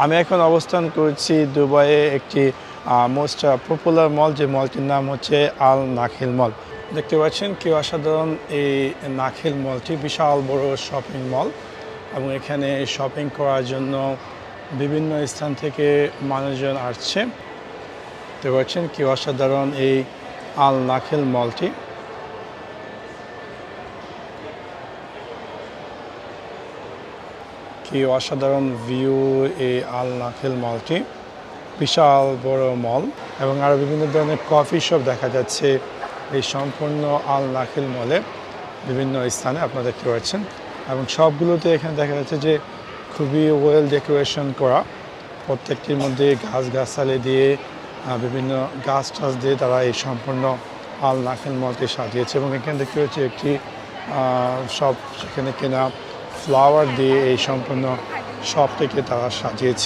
আমি এখন অবস্থান করছি দুবাইয়ে একটি মোস্ট পপুলার মল, যে মলটির নাম হচ্ছে আল নাখিল মল। দেখতে পাচ্ছেন কি অসাধারণ এই নাখিল মলটি, বিশাল বড় শপিং মল এবং এখানে শপিং করার জন্য বিভিন্ন স্থান থেকে মানুষজন আসছে। দেখতে পাচ্ছেন কি অসাধারণ এই আল নাখিল মলটি। কি অসাধারণ ভিউ এই আল নাখিল মলটি, বিশাল বড় মল এবং আরও বিভিন্ন ধরনের কফি শপ দেখা যাচ্ছে এই সম্পূর্ণ আল নাখিল মলে বিভিন্ন স্থানে আপনারা দেখতে পাচ্ছেন। এবং সবগুলোতে এখানে দেখা যাচ্ছে যে খুবই ওয়েল ডেকোরেশন করা, প্রত্যেকটির মধ্যে গাছগাছালি দিয়ে বিভিন্ন গাছ টাছ দিয়ে তারা এই সম্পূর্ণ আল নাখিল মলটি সাজিয়েছে। এবং এখানে দেখতে পাচ্ছি একটি শপ, সেখানে কেনা ফ্লাওয়ার দিয়ে এই সম্পূর্ণ শপটিকে তারা সাজিয়েছে।